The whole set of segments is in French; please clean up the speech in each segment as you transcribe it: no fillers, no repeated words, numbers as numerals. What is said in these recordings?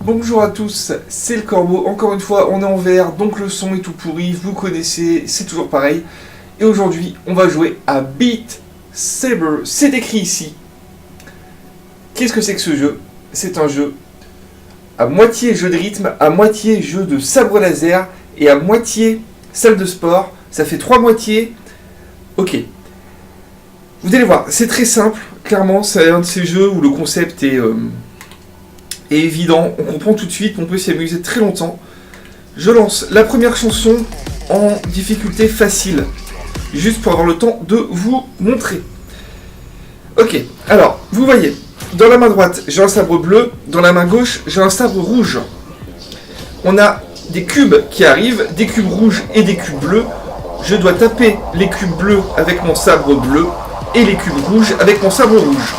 Bonjour à tous, c'est le Corbeau. Encore une fois, on est en vert, donc le son est tout pourri, vous connaissez, c'est toujours pareil. Et aujourd'hui, on va jouer à Beat Saber. C'est écrit ici. Qu'est-ce que c'est que ce jeu? C'est un jeu à moitié jeu de rythme, à moitié jeu de sabre laser et à moitié salle de sport. Ça fait trois moitiés. Ok. Vous allez voir, c'est très simple. Clairement, c'est un de ces jeux où le concept est évident. On comprend tout de suite, on peut s'y amuser très longtemps. Je lance la première chanson en difficulté facile. Juste pour avoir le temps de vous montrer. Ok, alors, vous voyez, dans la main droite, j'ai un sabre bleu. Dans la main gauche, j'ai un sabre rouge. On a des cubes qui arrivent, des cubes rouges et des cubes bleus. Je dois taper les cubes bleus avec mon sabre bleu et les cubes rouges avec mon sabre rouge.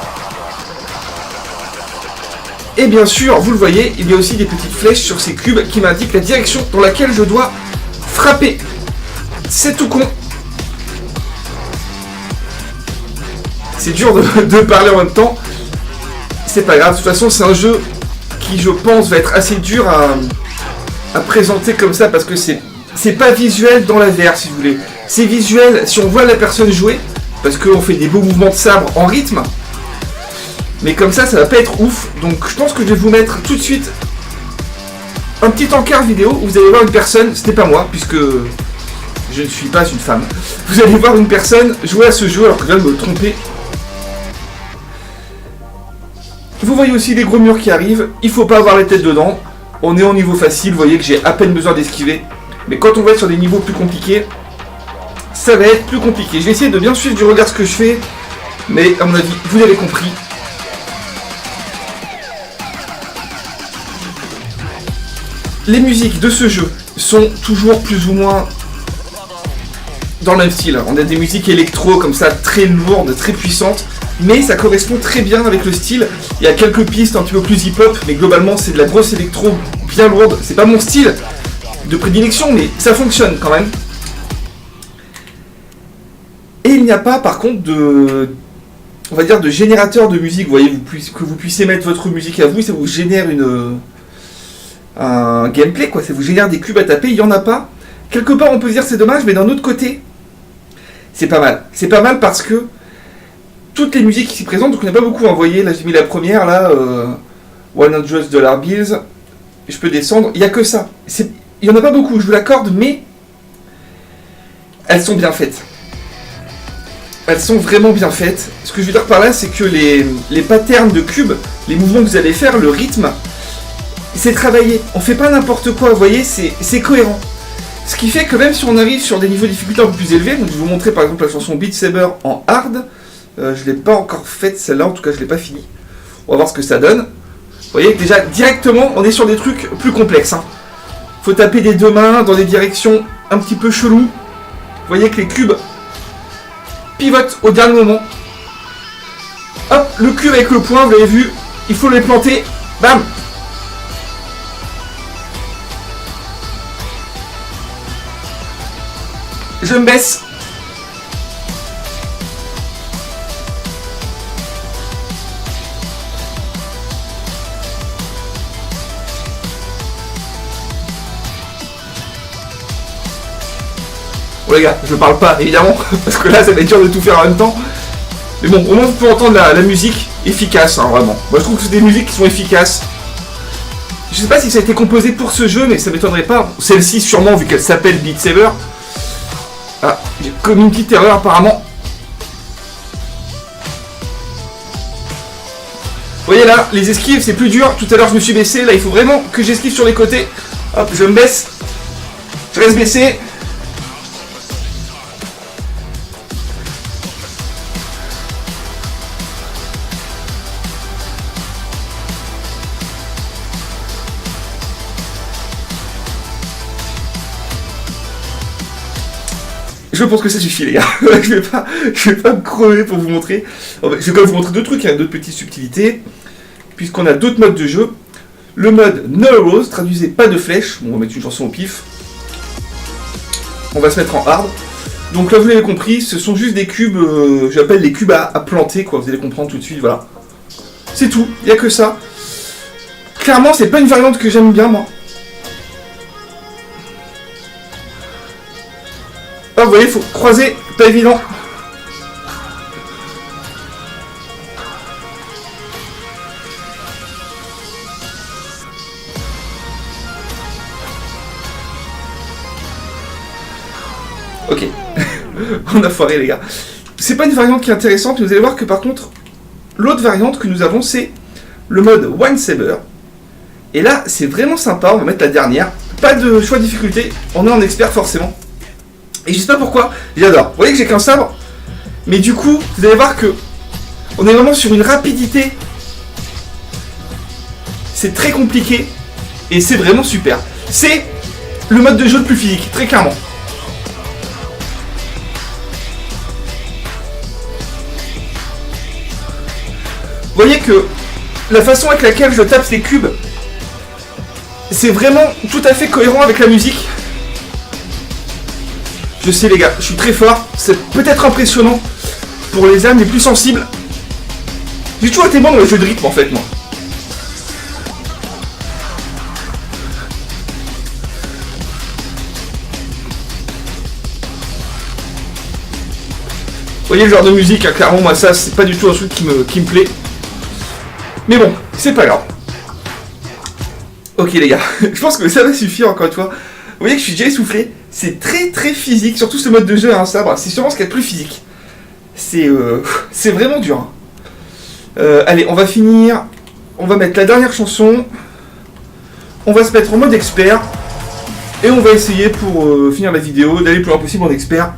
Et bien sûr, vous le voyez, il y a aussi des petites flèches sur ces cubes qui m'indiquent la direction dans laquelle je dois frapper. C'est tout con. C'est dur de parler en même temps. C'est pas grave, de toute façon c'est un jeu qui je pense va être assez dur à présenter comme ça parce que c'est pas visuel dans la VR si vous voulez. C'est visuel si on voit la personne jouer parce qu'on fait des beaux mouvements de sabre en rythme. Mais comme ça va pas être ouf. Donc je pense que je vais vous mettre tout de suite un petit encart vidéo où vous allez voir une personne, ce n'est pas moi puisque je ne suis pas une femme. Vous allez voir une personne jouer à ce jeu alors que je viens de me tromper. Vous voyez aussi les gros murs qui arrivent, il faut pas avoir les têtes dedans. On est en niveau facile, vous voyez que j'ai à peine besoin d'esquiver. Mais quand on va être sur des niveaux plus compliqués, ça va être plus compliqué. Je vais essayer de bien suivre du regard ce que je fais, mais à mon avis, vous l'avez compris. Les musiques de ce jeu sont toujours plus ou moins dans le même style. On a des musiques électro comme ça, très lourdes, très puissantes. Mais ça correspond très bien avec le style. Il y a quelques pistes un petit peu plus hip-hop, mais globalement c'est de la grosse électro bien lourde. C'est pas mon style de prédilection, mais ça fonctionne quand même. Et il n'y a pas par contre on va dire de générateur de musique. Vous voyez, que vous puissiez mettre votre musique à vous, ça vous génère un gameplay, quoi. Ça vous génère des cubes à taper, il n'y en a pas. Quelque part on peut se dire c'est dommage, mais d'un autre côté, c'est pas mal. C'est pas mal parce que toutes les musiques qui s'y présentent, donc il n'y en a pas beaucoup, hein. Vous voyez, là j'ai mis la première, là, $100 bills, je peux descendre, il n'y a que ça. Il n'y en a pas beaucoup, je vous l'accorde, mais elles sont bien faites. Elles sont vraiment bien faites. Ce que je veux dire par là, c'est que les patterns de cubes, les mouvements que vous allez faire, le rythme, c'est travaillé. On fait pas n'importe quoi, vous voyez, c'est cohérent. Ce qui fait que même si on arrive sur des niveaux de difficulté un peu plus élevés, donc je vais vous montrer par exemple la chanson Beat Saber en hard. Je ne l'ai pas encore faite celle-là, en tout cas je ne l'ai pas finie. On va voir ce que ça donne. Vous voyez que déjà directement on est sur des trucs plus complexes. Faut taper des deux mains dans des directions un petit peu cheloues. Vous voyez que les cubes pivotent au dernier moment. Hop, le cube avec le poing, vous l'avez vu, il faut les planter. Bam! Je me baisse. Bon les gars, je parle pas évidemment, parce que là ça va être dur de tout faire en même temps. Mais bon, au moins vous pouvez entendre la musique efficace, hein, vraiment. Moi je trouve que c'est des musiques qui sont efficaces. Je sais pas si ça a été composé pour ce jeu, mais ça m'étonnerait pas. Celle-ci sûrement, vu qu'elle s'appelle Beat Saber. Ah, j'ai commis une petite erreur apparemment. Vous voyez là, les esquives c'est plus dur. Tout à l'heure je me suis baissé, là il faut vraiment que j'esquive sur les côtés. Hop, je me baisse. Je reste baissé. Je pense que ça suffit les gars, je vais pas me crever pour vous montrer. Je vais quand même vous montrer deux trucs, d'autres petites subtilités, puisqu'on a d'autres modes de jeu. Le mode No Arrows, traduisez pas de flèches, bon, on va mettre une chanson au pif. On va se mettre en hard. Donc là vous l'avez compris, ce sont juste des cubes, j'appelle les cubes à planter, quoi, vous allez comprendre tout de suite, voilà. C'est tout, il n'y a que ça. Clairement, c'est pas une variante que j'aime bien, moi. Ah, vous voyez, il faut croiser, pas évident. Ok. On a foiré, les gars. C'est pas une variante qui est intéressante, mais vous allez voir que par contre, l'autre variante que nous avons, c'est le mode One Saber. Et là, c'est vraiment sympa. On va mettre la dernière. Pas de choix de difficulté. On est en expert, forcément. Et je sais pas pourquoi, j'adore. Vous voyez que j'ai qu'un sabre, mais du coup, vous allez voir que on est vraiment sur une rapidité. C'est très compliqué et c'est vraiment super. C'est le mode de jeu le plus physique, très clairement. Vous voyez que la façon avec laquelle je tape ces cubes, c'est vraiment tout à fait cohérent avec la musique. Je sais les gars, je suis très fort, c'est peut-être impressionnant pour les âmes les plus sensibles. J'ai toujours été bon dans les jeux de rythme en fait moi. Vous voyez le genre de musique, hein, clairement moi ça c'est pas du tout un truc qui me plaît. Mais bon, c'est pas grave. Ok les gars, je pense que ça va suffire encore une fois. Vous voyez que je suis déjà essoufflé. C'est très très physique, surtout ce mode de jeu à un sabre. C'est sûrement ce qu'il y a de plus physique. C'est vraiment dur. Allez, on va finir. On va mettre la dernière chanson. On va se mettre en mode expert. Et on va essayer pour finir la vidéo d'aller le plus loin possible en expert.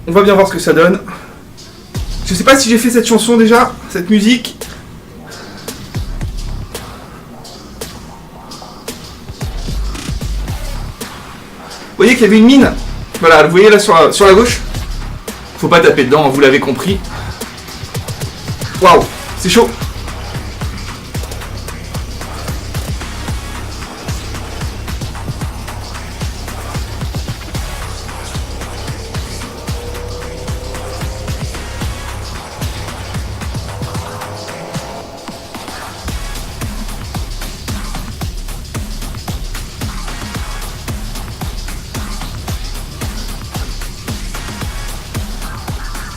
On va bien voir ce que ça donne. Je sais pas si j'ai fait cette chanson déjà, cette musique. Vous voyez qu'il y avait une mine. Voilà, vous voyez là sur la gauche. Faut pas taper dedans, vous l'avez compris. Waouh, c'est chaud.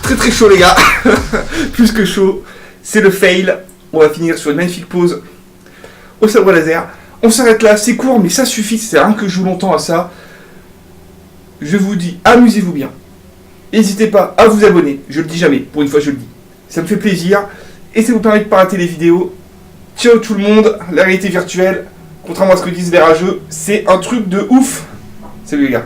Très très chaud les gars. Plus que chaud. C'est le fail. On va finir sur une magnifique pause au sabre laser. On s'arrête là, c'est court mais ça suffit, c'est rien que je joue longtemps à ça. Je vous dis, amusez-vous bien. N'hésitez pas à vous abonner, je le dis jamais, pour une fois je le dis. Ça me fait plaisir et ça vous permet de ne pas rater les vidéos. Ciao tout le monde, la réalité virtuelle, contrairement à ce que disent les rageux, c'est un truc de ouf. Salut les gars.